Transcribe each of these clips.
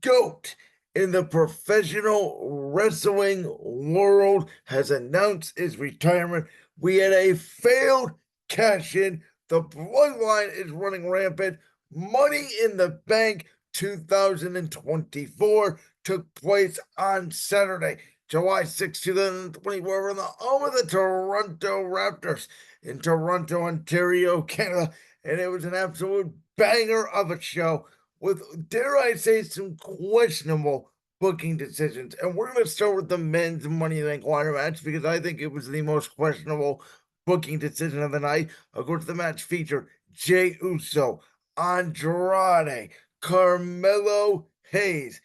GOAT in the professional wrestling world has announced his retirement. We had a failed cash in. The bloodline is running rampant. Money in the Bank 2024 took place on Saturday, July 6, 2024, in the home of the Toronto Raptors in Toronto, Ontario, Canada. And it was an absolute banger of a show with, dare I say, some questionable booking decisions. And we're going to start with the men's Money in the Bank ladder match because I think it was the most questionable booking decision of the night. Of course, the match featured Jey Uso, Andrade, Carmelo Hayes,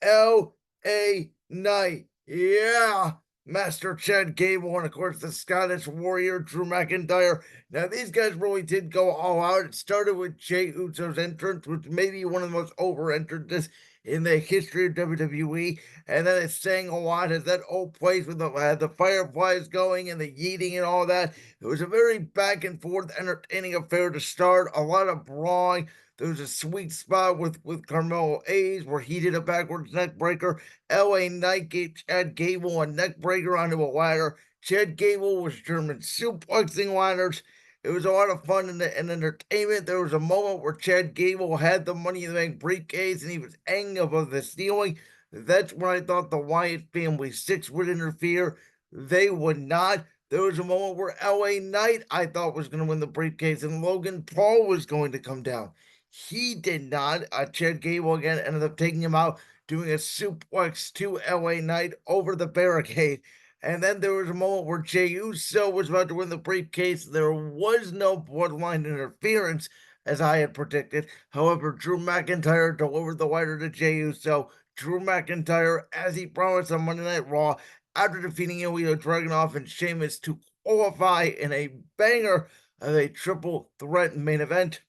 L.A. Knight. Yeah. Master Chad Gable, and of course the Scottish Warrior Drew McIntyre. Now these guys really did go all out. It started with Jey Uso's entrance, which may be one of the most over entrances in the history of WWE, and then it's saying a lot as that old place with the fireflies going and the yeeting and all that. It was a very back and forth, entertaining affair to start. A lot of brawling. There was a sweet spot with Carmelo Hayes where he did a backwards neck breaker. L.A. Knight gave Chad Gable a neck breaker onto a ladder. Chad Gable was German suplexing ladders. It was a lot of fun and entertainment. There was a moment where Chad Gable had the Money in the Bank briefcase and he was hanging above the ceiling. That's when I thought the Wyatt family six would interfere. They would not. There was a moment where L.A. Knight, I thought, was going to win the briefcase, and Logan Paul was going to come down. He did not. Chad Gable again ended up taking him out, doing a suplex to LA Knight over the barricade. And then there was a moment where Jey Uso was about to win the briefcase. There was no bloodline interference, as I had predicted. However, Drew McIntyre delivered the lighter to Jey Uso. Drew McIntyre, as he promised on Monday Night Raw, after defeating Ilya Dragunov and Sheamus to qualify in a banger of a triple threat main event,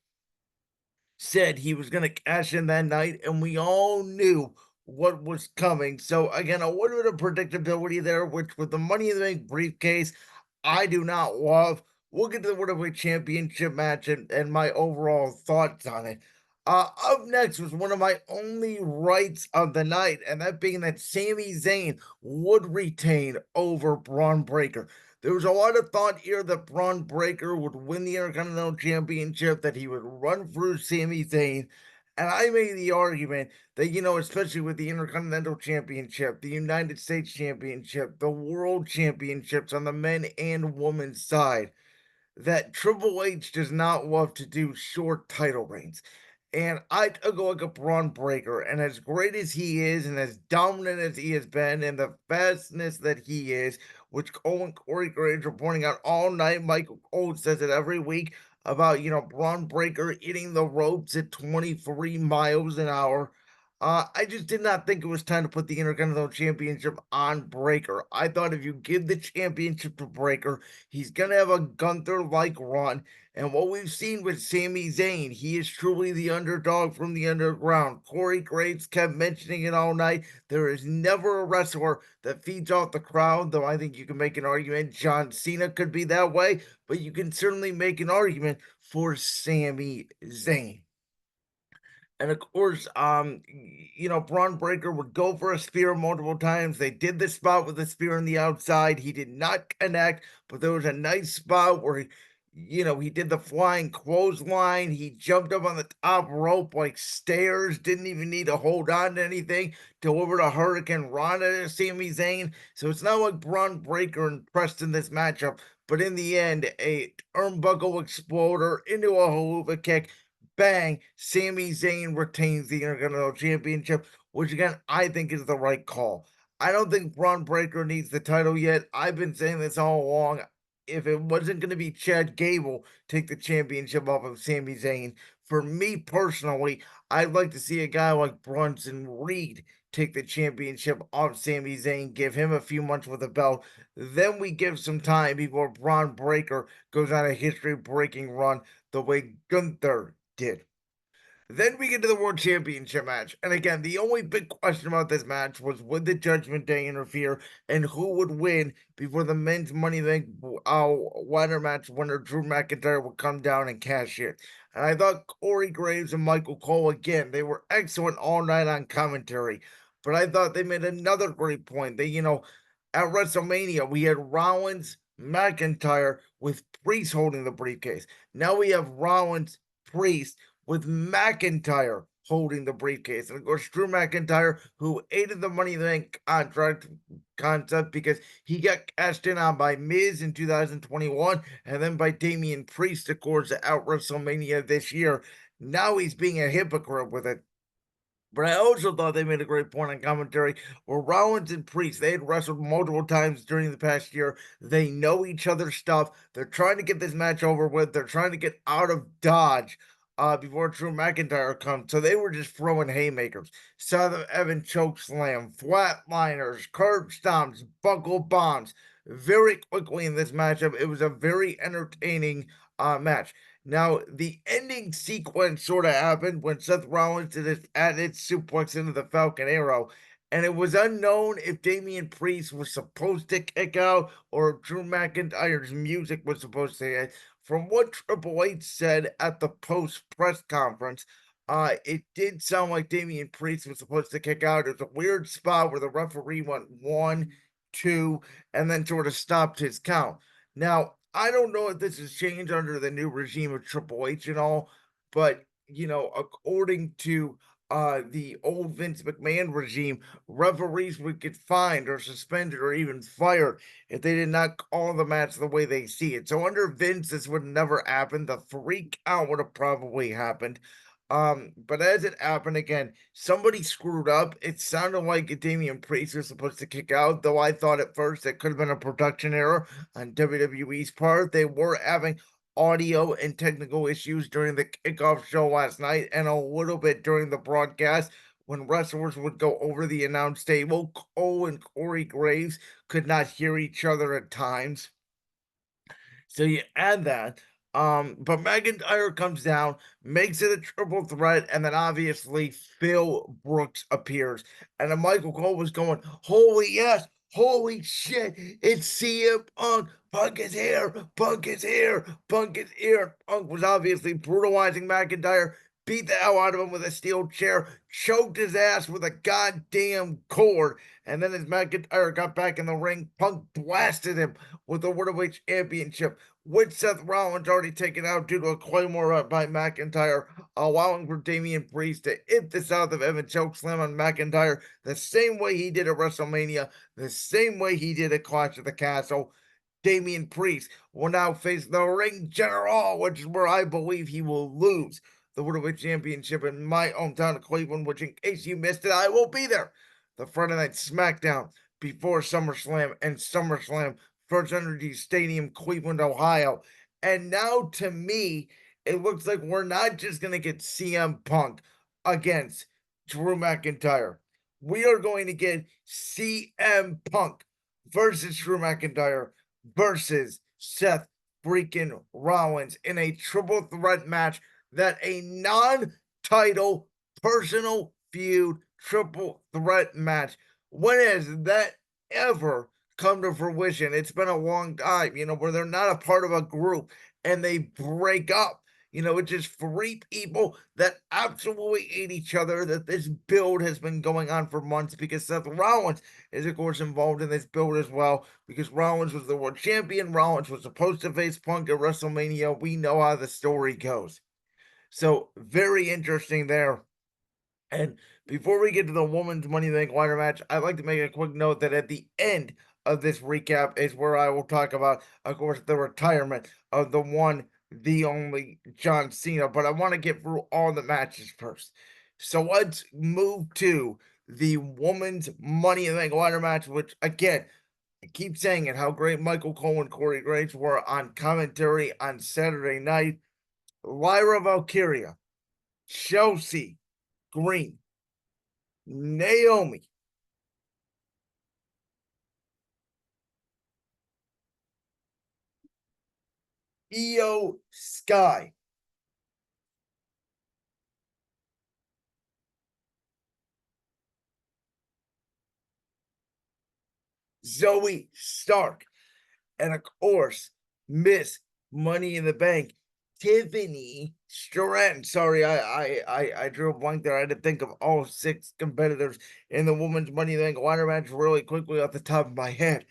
said he was going to cash in that night, and we all knew what was coming. So, again, a little bit of predictability there, which with the Money in the Bank briefcase, I do not love. We'll get to the World Heavyweight Championship match and my overall thoughts on it. Up next was one of my only rights of the night, and that being that Sami Zayn would retain over Braun Breaker. There was a lot of thought here that Braun Breaker would win the Intercontinental Championship, that he would run through Sami Zayn. And I made the argument that, especially with the Intercontinental Championship, the United States Championship, the World Championships on the men and women's side, that Triple H does not love to do short title reigns. And I took a look at Braun Breaker, and as great as he is, and as dominant as he has been, and the fastness that he is, which Cole and Corey Graves are pointing out all night. Michael Cole says it every week about, Braun Breaker hitting the ropes at 23 miles an hour. I just did not think it was time to put the Intercontinental Championship on Breaker. I thought if you give the championship to Breaker, he's going to have a Gunther-like run. And what we've seen with Sami Zayn, he is truly the underdog from the underground. Corey Graves kept mentioning it all night. There is never a wrestler that feeds off the crowd, though I think you can make an argument John Cena could be that way, but you can certainly make an argument for Sami Zayn. And of course, Braun Breaker would go for a spear multiple times. They did the spot with the spear on the outside. He did not connect, but there was a nice spot where he did the flying clothesline. He jumped up on the top rope like stairs, didn't even need to hold on to anything, delivered a Hurricane Rana to Sami Zayn. So it's not like Braun Breaker impressed in this matchup, but in the end, a turnbuckle exploder into a haluva kick. Bang, Sami Zayn retains the Intercontinental Championship, which again, I think is the right call. I don't think Braun Breaker needs the title yet. I've been saying this all along. If it wasn't going to be Chad Gable take the championship off of Sami Zayn, for me personally, I'd like to see a guy like Bronson Reed take the championship off Sami Zayn, give him a few months with a belt. Then we give some time before Braun Breaker goes on a history-breaking run the way Gunther did. Then we get to the World Championship match. And again, the only big question about this match was would the Judgment Day interfere and who would win before the men's Money in the Bank ladder match winner Drew McIntyre would come down and cash in. And I thought Corey Graves and Michael Cole, again, they were excellent all night on commentary. But I thought they made another great point. At WrestleMania, we had Rollins, McIntyre with Priest holding the briefcase. Now we have Rollins, Priest with McIntyre holding the briefcase. And of course, Drew McIntyre, who aided the Money in the Bank contract concept because he got cashed in on by Miz in 2021 and then by Damian Priest, of course, at WrestleMania this year. Now he's being a hypocrite with it. But I also thought they made a great point on commentary where Rollins and Priest, they had wrestled multiple times during the past year. They know each other's stuff. They're trying to get this match over with. They're trying to get out of Dodge before Drew McIntyre comes. So they were just throwing haymakers. Southern Evan choke slam, flatliners, curb stomps, buckle bombs. Very quickly in this matchup, it was a very entertaining match. Now, the ending sequence sort of happened when Seth Rollins did his added suplex into the Falcon Arrow, and it was unknown if Damian Priest was supposed to kick out or if Drew McIntyre's music was supposed to hit. From what Triple H said at the post press conference, it did sound like Damian Priest was supposed to kick out. It was a weird spot where the referee went 1, 2, and then sort of stopped his count. Now, I don't know if this has changed under the new regime of Triple H and all, but according to the old Vince McMahon regime, referees would get fined or suspended or even fired if they did not call the match the way they see it. So under Vince, this would never happen. The freak out would have probably happened. But as it happened again, somebody screwed up. It sounded like Damian Priest was supposed to kick out, though I thought at first it could have been a production error on WWE's part. They were having audio and technical issues during the kickoff show last night and a little bit during the broadcast when wrestlers would go over the announce table. Cole and Corey Graves could not hear each other at times. So you add that. But McIntyre comes down, makes it a triple threat, and then obviously Phil Brooks appears. And then Michael Cole was going, holy yes, holy shit, it's CM Punk. Punk is here, Punk is here, Punk is here. Punk was obviously brutalizing McIntyre, beat the hell out of him with a steel chair, choked his ass with a goddamn cord. And then as McIntyre got back in the ring, Punk blasted him with the World Heavyweight Championship, with Seth Rollins already taken out due to a Claymore up by McIntyre, allowing for Damian Priest to hit the South of Evan chokeslam on McIntyre the same way he did at WrestleMania, the same way he did at Clash of the Castle. Damian Priest will now face the Ring General, which is where I believe he will lose the World Heavyweight Championship in my hometown of Cleveland, which, in case you missed it, I will be there. The Friday Night SmackDown before SummerSlam and SummerSlam, First Energy Stadium, Cleveland, Ohio. And now, to me, it looks like we're not just going to get CM Punk against Drew McIntyre. We are going to get CM Punk versus Drew McIntyre versus Seth freaking Rollins in a triple threat match that a non-title personal feud triple threat match. When has that ever come to fruition? It's been a long time, where they're not a part of a group and they break up. It's just three people that absolutely hate each other, that this build has been going on for months because Seth Rollins is, of course, involved in this build as well because Rollins was the world champion. Rollins was supposed to face Punk at WrestleMania. We know how the story goes. So, very interesting there. And before we get to the women's Money in the Bank ladder match, I'd like to make a quick note that at the end of this recap is where I will talk about, of course, the retirement of the one, the only John Cena. But I want to get through all the matches first. So let's move to the women's Money in the Bank ladder match, which, again, I keep saying it, how great Michael Cole and Corey Graves were on commentary on Saturday night. Lyra Valkyria, Chelsea Green, Naomi, Io Sky, Zoe Stark, and of course, Miss Money in the Bank, Tiffany Stratton. Sorry, I drew a blank there. I had to think of all 6 competitors in the women's Money in the Bank ladder match really quickly off the top of my head.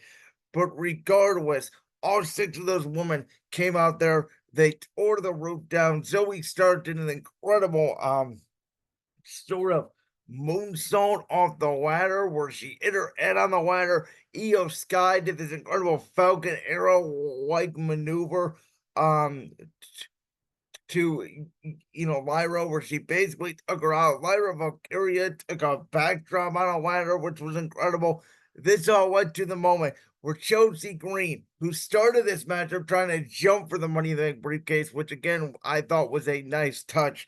But regardless, all 6 of those women came out there. They tore the roof down. Zoe Stark did an incredible sort of moonsault off the ladder where she hit her head on the ladder. Io Sky did this incredible Falcon Arrow like maneuver to Lyra, where she basically took her out. Lyra Valkyria took a backdrop on a ladder, which was incredible. This all led to the moment where Chelsea Green, who started this matchup trying to jump for the Money in the Bank briefcase, which again I thought was a nice touch.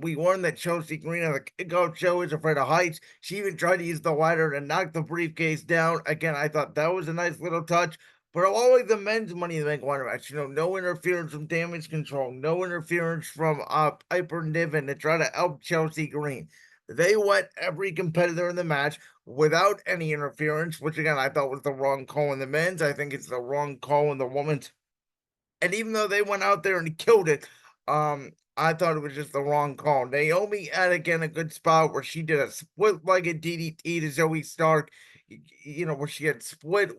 We learned that Chelsea Green on the kickoff show is afraid of heights. She even tried to use the ladder to knock the briefcase down. Again, I thought that was a nice little touch. But along with the men's Money in the Bank ladder match, no interference from Damage Control, no interference from Piper Niven to try to help Chelsea Green. They let every competitor in the match without any interference, which again I thought was the wrong call in the men's. I think it's the wrong call in the women's. And even though they went out there and killed it, I thought it was just the wrong call. Naomi had again a good spot where she did a split-legged DDT to Zoe Stark, where she had split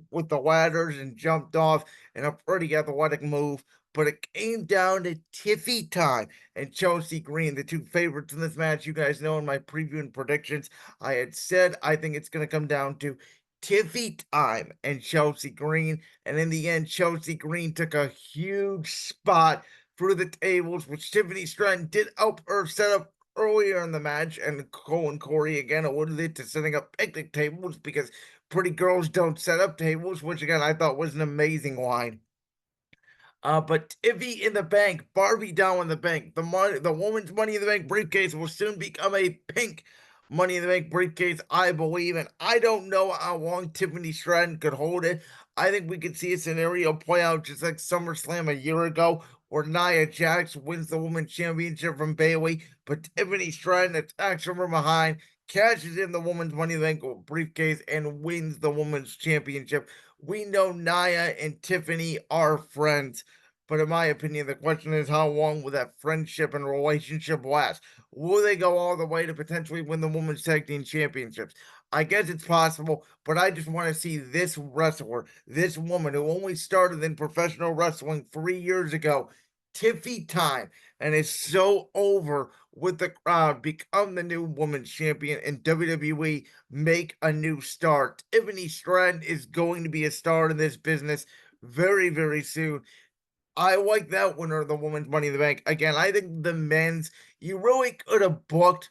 with the ladders and jumped off in a pretty athletic move. But it came down to Tiffy time and Chelsea Green, the 2 favorites in this match. You guys know in my preview and predictions, I had said I think it's going to come down to Tiffy time and Chelsea Green. And in the end, Chelsea Green took a huge spot through the tables, which Tiffany Stratton did help her set up earlier in the match. And Cole and Corey again alluded to setting up picnic tables because pretty girls don't set up tables, which again I thought was an amazing line. But Tiffy in the bank, Barbie down in the bank. The woman's Money in the Bank briefcase will soon become a pink Money in the Bank briefcase, I believe. And I don't know how long Tiffany Stratton could hold it. I think we could see a scenario play out just like SummerSlam a year ago, where Nia Jax wins the Women's Championship from Bayley, but Tiffany Stratton attacks from behind, cashes in the Women's Money in the Bank briefcase, and wins the Women's Championship. We know Nia and Tiffany are friends, but in my opinion, the question is how long will that friendship and relationship last? Will they go all the way to potentially win the Women's Tag Team Championships? I guess it's possible, but I just want to see this wrestler, this woman who only started in professional wrestling 3 years ago, Tiffy time, and is so over with the crowd, become the new women's champion in WWE, make a new start. Tiffany Stratton is going to be a star in this business very, very soon. I like that winner of the Women's Money in the Bank. Again, I think the men's, you really could have booked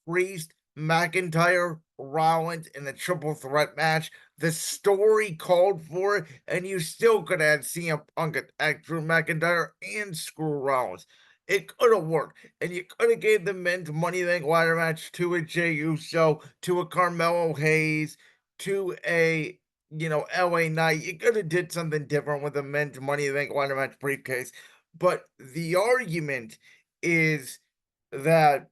Priest, McIntyre, Rollins in a triple threat match. The story called for it, and you still could have had CM Punk attack Drew McIntyre and screw Rollins. It could have worked, and you could have gave the men's Money in the Bank ladder match to a Jey Uso, to a Carmelo Hayes, to a LA Knight. You could have did something different with the men's Money in the Bank ladder match briefcase. But the argument is that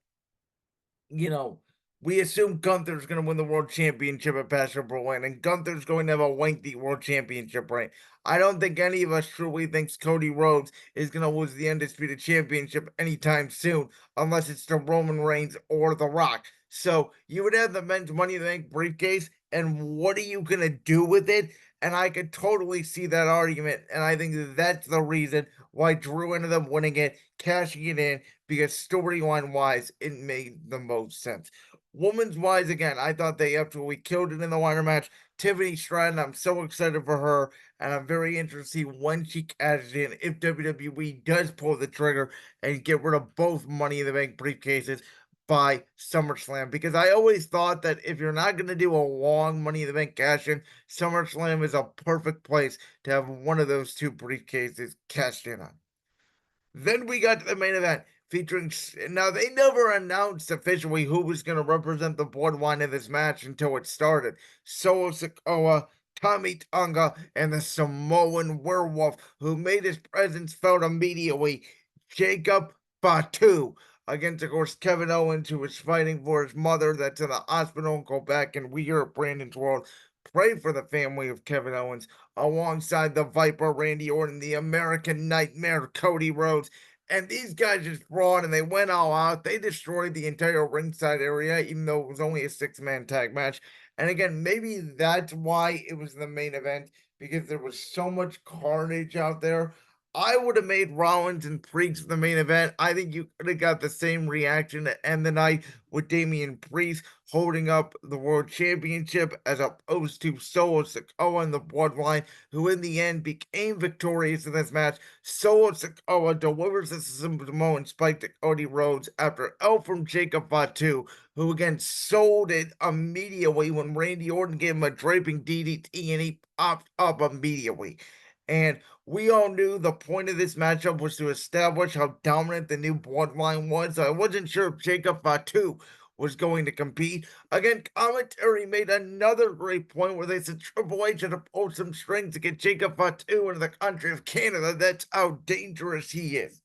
we assume Gunther's going to win the world championship at Pastor Berlin, and Gunther's going to have a lengthy world championship reign. I don't think any of us truly thinks Cody Rhodes is going to lose the Undisputed Championship anytime soon, unless it's to Roman Reigns or The Rock. So you would have the men's Money in the Bank briefcase, and what are you going to do with it? And I could totally see that argument, and I think that's the reason why Drew ended up winning it, cashing it in, because storyline-wise, it made the most sense. Women's wise, again, I thought they absolutely killed it in the ladder match. Tiffany Stratton, I'm so excited for her, and I'm very interested to see when she cashes in, if WWE does pull the trigger and get rid of both Money in the Bank briefcases by SummerSlam, because I always thought that if you're not going to do a long Money in the Bank cash in, SummerSlam is a perfect place to have one of those 2 briefcases cashed in on. Then we got to the main event featuring. Now, they never announced officially who was going to represent the Bloodline in this match until it started. Solo Sikoa, Tommy Tonga, and the Samoan Werewolf, who made his presence felt immediately. Jacob Fatu against, of course, Kevin Owens, who was fighting for his mother that's in the hospital in Quebec, and we here at Brandon's World pray for the family of Kevin Owens, alongside the Viper, Randy Orton, the American Nightmare, Cody Rhodes. And these guys just brought and they went all out. They destroyed the entire ringside area, even though it was only a six-man tag match. And again, maybe that's why it was the main event, because there was so much carnage out there. I would have made Rollins and Priest the main event. I think you could have got the same reaction to end the night with Damian Priest holding up the World Championship as opposed to Solo Sikoa and the Bloodline, who in the end became victorious in this match. Solo Sikoa delivers the Samoan spike to Cody Rhodes after L from Jacob Fatu, who again sold it immediately when Randy Orton gave him a draping DDT and he popped up immediately. And we all knew the point of this matchup was to establish how dominant the new Bloodline was. I wasn't sure if Jacob Fatu was going to compete. Again, commentary made another great point where they said Triple H had to pull some strings to get Jacob Fatu into the country of Canada. That's how dangerous he is.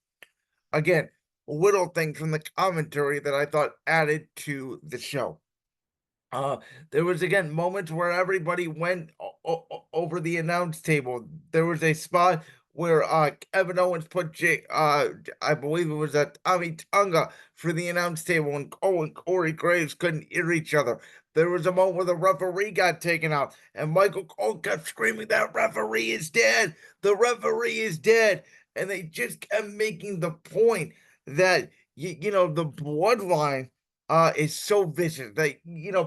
Again, little things from the commentary that I thought added to the show. There was again moments where everybody went over the announce table. There was a spot where Kevin Owens put I believe it was at Tommy Tunga for the announce table, and Cole and Corey Graves couldn't hear each other. There was a moment where the referee got taken out, and Michael Cole kept screaming, "That referee is dead! The referee is dead!" And they just kept making the point that the Bloodline is so vicious. They,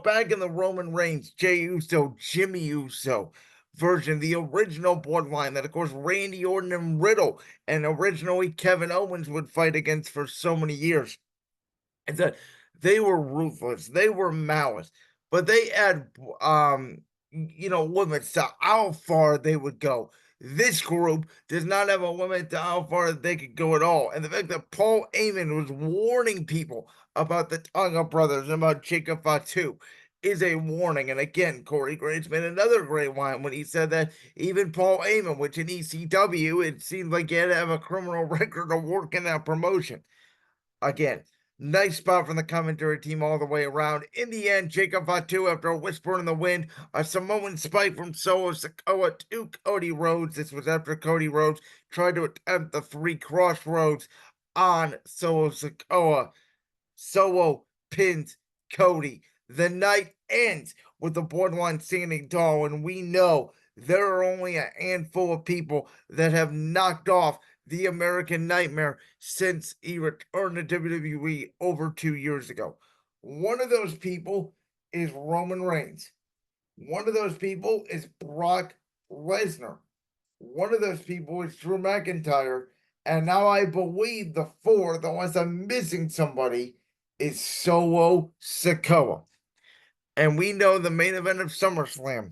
back in the Roman Reigns, Jey Uso, Jimmy Uso version, the original Bloodline that, of course, Randy Orton and Riddle and originally Kevin Owens would fight against for so many years. And that they were ruthless, they were malice, but they had, limits to how far they would go. This group does not have a limit to how far they could go at all. And the fact that Paul Heyman was warning people about the Tonga brothers and about Jacob Fatu is a warning. And again, Corey Graves made another great line when he said that even Paul Heyman, which in ECW, it seemed like he had to have a criminal record to work in that promotion. Again, nice spot from the commentary team all the way around. In the end, Jacob Fatu, after a whisper in the wind, a Samoan spike from Solo Sikoa to Cody Rhodes. This was after Cody Rhodes tried to attempt the three crossroads on Solo Sikoa. Solo pins Cody. The night ends with the Bloodline standing tall, and we know there are only a handful of people that have knocked off the American Nightmare since he returned to WWE over 2 years ago. One of those people is Roman Reigns. One of those people is Brock Lesnar. One of those people is Drew McIntyre. And now I believe the fourth, unless I'm missing somebody, is Solo Sikoa. And we know the main event of SummerSlam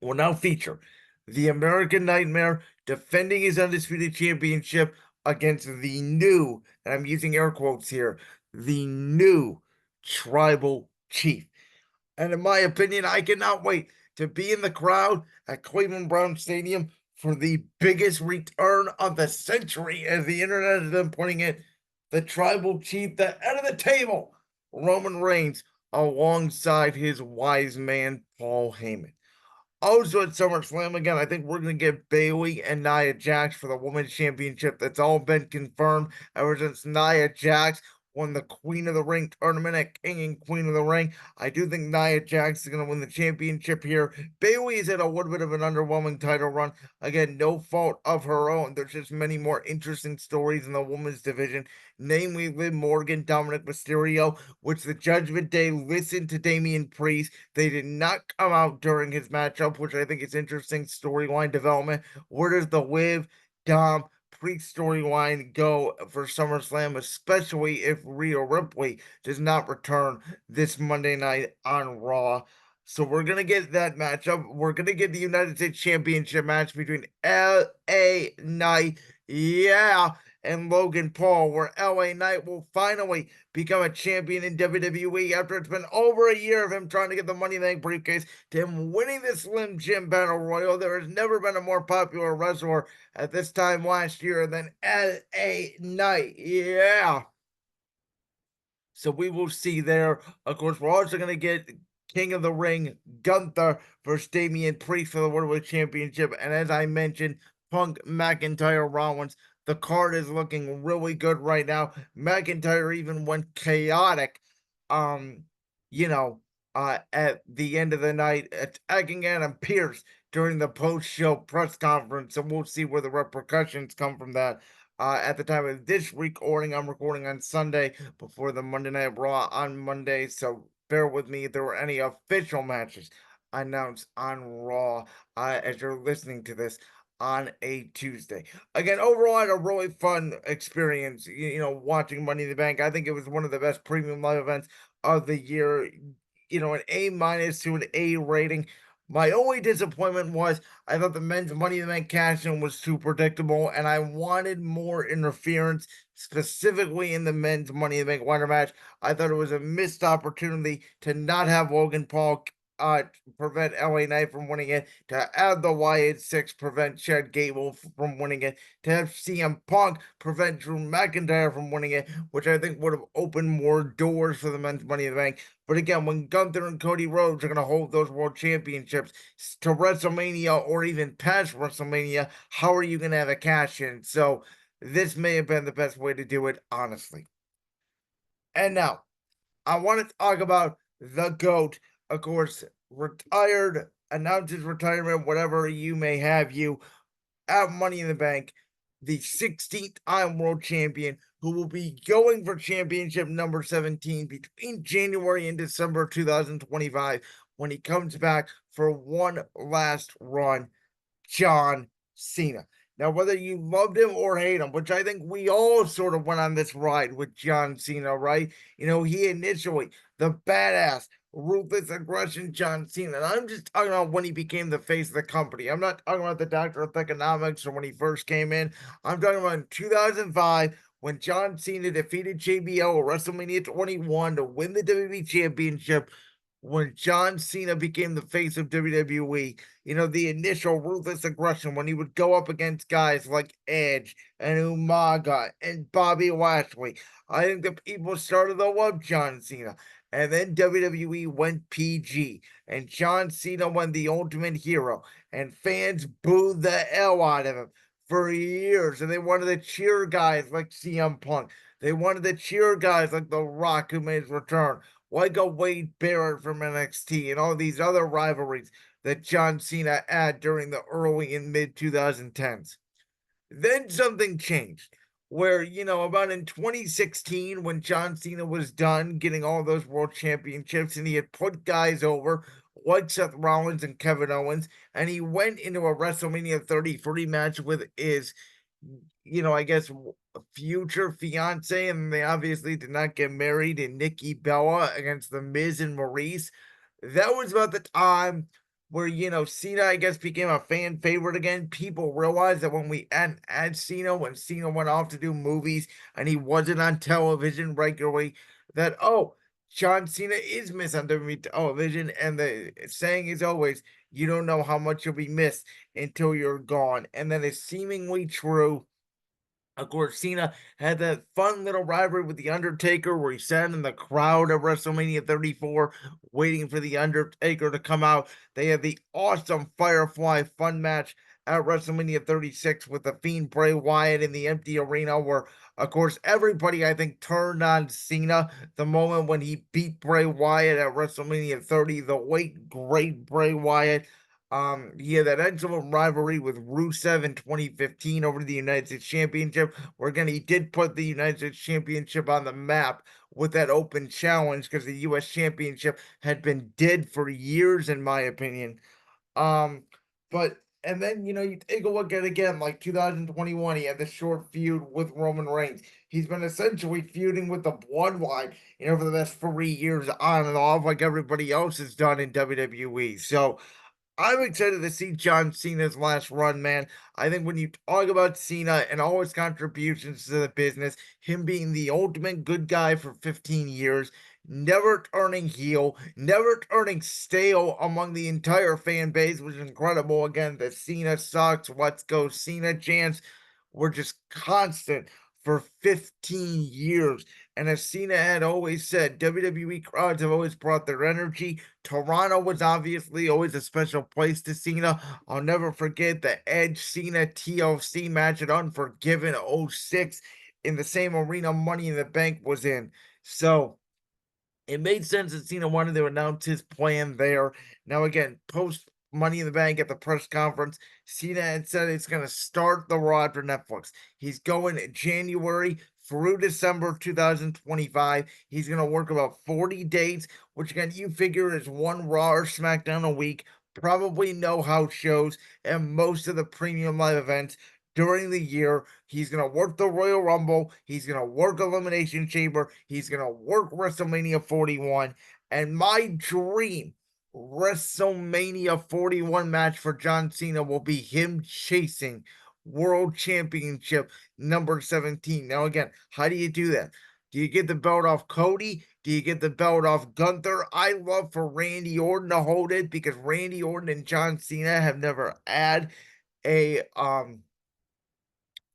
will now feature the American Nightmare defending his Undisputed Championship against the new, and I'm using air quotes here, the new Tribal Chief. And in my opinion, I cannot wait to be in the crowd at Cleveland Brown Stadium for the biggest return of the century, as the internet has been putting it, the Tribal Chief, the head of the table, Roman Reigns, alongside his wise man, Paul Heyman. Also at SummerSlam, again, I think we're going to get Bayley and Nia Jax for the Women's Championship. That's all been confirmed ever since Nia Jax won the Queen of the Ring tournament at King and Queen of the Ring. I do think Nia Jax is going to win the championship here. Bayley has had a little bit of an underwhelming title run. Again, no fault of her own. There's just many more interesting stories in the women's division, namely Liv Morgan, Dominic Mysterio, which the Judgment Day listened to Damian Priest. They did not come out during his matchup, which I think is interesting storyline development. Where does the Liv, Dom, Priest storyline go for SummerSlam, especially if Rhea Ripley does not return this Monday night on Raw? So we're going to get that matchup. We're going to get the United States Championship match between LA Knight, and Logan Paul, where LA Knight will finally become a champion in WWE after it's been over a year of him trying to get the Money in the Bank briefcase to him winning the Slim Jim Battle Royal. There has never been a more popular wrestler at this time last year than LA Knight. So we will see there. Of course, we're also going to get King of the Ring, Gunther versus Damian Priest for the World Heavyweight Championship. And as I mentioned, Punk, McIntyre, Rollins. The card is looking really good right now. McIntyre even went chaotic, um, you know, at the end of the night, attacking Adam Pearce during the post-show press conference. And we'll see where the repercussions come from that. At the time of this recording, I'm recording on Sunday before the Monday Night Raw on Monday. So bear with me if there were any official matches announced on Raw as you're listening to this on a Tuesday. Again, overall, I had a really fun experience, watching Money in the Bank. I think it was one of the best premium live events of the year. An A minus to an A rating. My only disappointment was I thought the men's Money in the Bank cash-in was too predictable, and I wanted more interference, specifically in the men's Money in the Bank ladder match. I thought it was a missed opportunity to not have Logan Paul prevent LA Knight from winning it, to add the Wyatt Six, prevent Chad Gable from winning it, to have CM Punk prevent Drew McIntyre from winning it, which I think would have opened more doors for the men's Money in the Bank. But again, when Gunther and Cody Rhodes are going to hold those world championships to WrestleMania or even past WrestleMania, how are you going to have a cash in? So this may have been the best way to do it, honestly. And now, I want to talk about the GOAT, of course, retired, announced his retirement, whatever you may have you, at Money in the Bank, the 16th time world champion, who will be going for championship number 17 between January and December 2025 when he comes back for one last run, John Cena. Now, whether you loved him or hate him, which I think we all sort of went on this ride with John Cena, right? He initially, the badass, ruthless aggression John Cena. And I'm just talking about when he became the face of the company. I'm not talking about the Doctor of Economics or when he first came in. I'm talking about in 2005 when John Cena defeated JBL at WrestleMania 21 to win the WWE Championship. When John Cena became the face of WWE, the initial ruthless aggression when he would go up against guys like Edge and Umaga and Bobby Lashley. I think the people started to love John Cena. And then WWE went PG, and John Cena went the ultimate hero, and fans booed the hell out of him for years. And they wanted to cheer guys like CM Punk. They wanted to cheer guys like The Rock, who made his return, like a Wade Barrett from NXT, and all these other rivalries that John Cena had during the early and mid 2010s. Then something changed where, about in 2016, when John Cena was done getting all those world championships and he had put guys over like Seth Rollins and Kevin Owens, and he went into a WrestleMania 33 match with his, I guess, future fiance, and they obviously did not get married, and Nikki Bella against The Miz and Maurice. That was about the time where, Cena, I guess, became a fan favorite again. People realized that when we had Cena, when Cena went off to do movies and he wasn't on television regularly, that, oh, John Cena is missed on WWE television. And the saying is always, you don't know how much you'll be missed until you're gone. And that is seemingly true. Of course, Cena had that fun little rivalry with The Undertaker where he sat in the crowd at WrestleMania 34 waiting for The Undertaker to come out. They had the awesome Firefly fun match at WrestleMania 36 with The Fiend Bray Wyatt in the empty arena where, of course, everybody, I think, turned on Cena the moment when he beat Bray Wyatt at WrestleMania 30, the late, great Bray Wyatt. He had that excellent rivalry with Rusev in 2015 over the United States Championship, where again he did put the United States Championship on the map with that open challenge because the US Championship had been dead for years, in my opinion. Um, but and then you take a look at again, like 2021, he had the short feud with Roman Reigns. He's been essentially feuding with the Bloodline, for the last 3 years on and off, like everybody else has done in WWE. So I'm excited to see John Cena's last run, man. I think when you talk about Cena and all his contributions to the business, him being the ultimate good guy for 15 years, never turning heel, never turning stale among the entire fan base, which is incredible. Again, the Cena sucks, let's go Cena chants were just constant for 15 years. And as Cena had always said, WWE crowds have always brought their energy. Toronto was obviously always a special place to Cena. I'll never forget the Edge Cena TLC match at Unforgiven '06 in the same arena Money in the Bank was in. So it made sense that Cena wanted to announce his plan there. Now, again, post Money in the Bank at the press conference, Cena had said it's going to start the Raw for Netflix. He's going January through December 2025. He's going to work about 40 dates, which, again, you figure is one Raw or SmackDown a week, probably no house shows, and most of the premium live events during the year. He's going to work the Royal Rumble. He's going to work Elimination Chamber. He's going to work WrestleMania 41. And my dream WrestleMania 41 match for John Cena will be him chasing World Championship number 17. Now, again, how do you do that? Do you get the belt off Cody? Do you get the belt off Gunther? I love for Randy Orton to hold it because Randy Orton and John Cena have never had a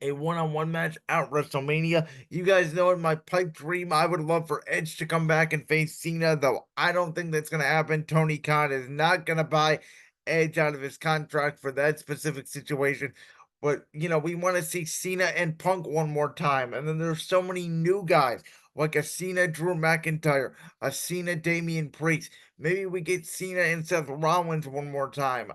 one-on-one match at WrestleMania. You guys know in my pipe dream, I would love for Edge to come back and face Cena, though I don't think that's going to happen. Tony Khan is not going to buy Edge out of his contract for that specific situation. But, we want to see Cena and Punk one more time. And then there's so many new guys, like a Cena Drew McIntyre, a Cena Damian Priest. Maybe we get Cena and Seth Rollins one more time.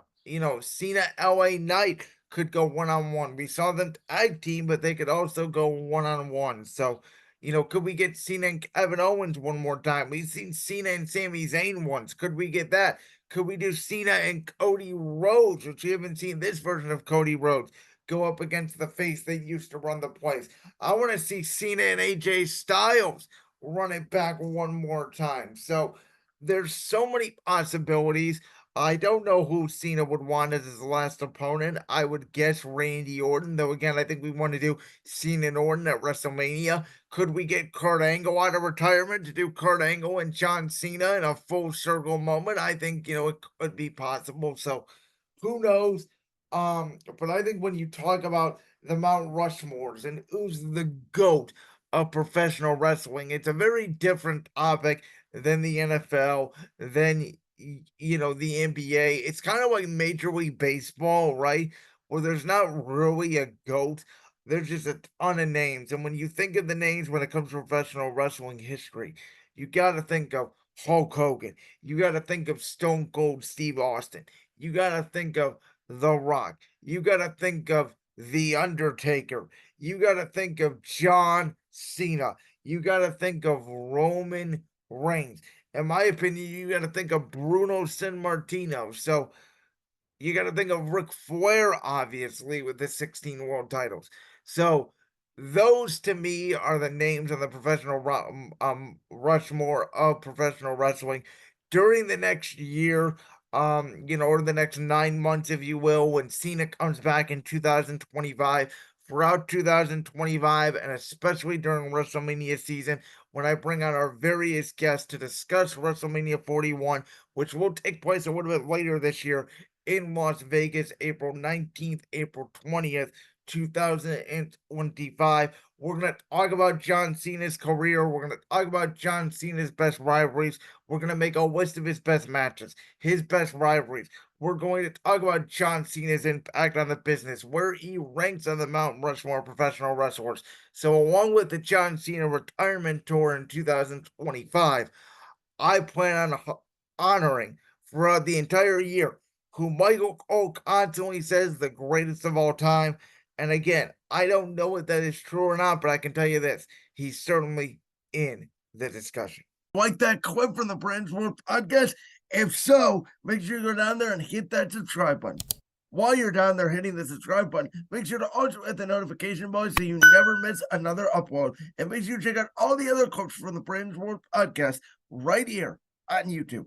Cena LA Knight could go one-on-one. We saw them tag team, but they could also go one-on-one. So, could we get Cena and Kevin Owens one more time? We've seen Cena and Sami Zayn once. Could we get that? Could we do Cena and Cody Rhodes, which we haven't seen this version of Cody Rhodes, go up against the face that used to run the place? I want to see Cena and AJ Styles run it back one more time. So there's so many possibilities. I don't know who Cena would want as his last opponent. I would guess Randy Orton, though again, I think we want to do Cena and Orton at WrestleMania. Could we get Kurt Angle out of retirement to do Kurt Angle and John Cena in a full circle moment? I think, it could be possible. So who knows? But I think when you talk about the Mount Rushmores and who's the GOAT of professional wrestling, it's a very different topic than the NFL, than the NBA. It's kind of like Major League Baseball, right? Where there's not really a GOAT. There's just a ton of names. And when you think of the names when it comes to professional wrestling history, you got to think of Hulk Hogan. You got to think of Stone Cold Steve Austin. You got to think of The Rock. You got to think of The Undertaker. You got to think of John Cena. You got to think of Roman Reigns. In my opinion, you got to think of Bruno Sammartino. So you got to think of Ric Flair, obviously, with the 16 world titles. So those to me are the names on the professional Rushmore of professional wrestling during the next year, or the next 9 months, if you will, when Cena comes back in 2025. Throughout 2025, and especially during WrestleMania season, when I bring on our various guests to discuss WrestleMania 41, which will take place a little bit later this year in Las Vegas, April 19th, April 20th, 2025. We're going to talk about John Cena's career. We're going to talk about John Cena's best rivalries. We're going to make a list of his best matches, his best rivalries. We're going to talk about John Cena's impact on the business, where he ranks on the Mount Rushmore of professional wrestlers. So along with the John Cena retirement tour in 2025, I plan on honoring throughout the entire year who Michael Cole constantly says the greatest of all time. And again, I don't know if that is true or not, but I can tell you this. He's certainly in the discussion. Like that clip from the Brand's World podcast? If so, make sure you go down there and hit that subscribe button. While you're down there hitting the subscribe button, make sure to also hit the notification bell so you never miss another upload. And make sure you check out all the other clips from the Brand's World podcast right here on YouTube.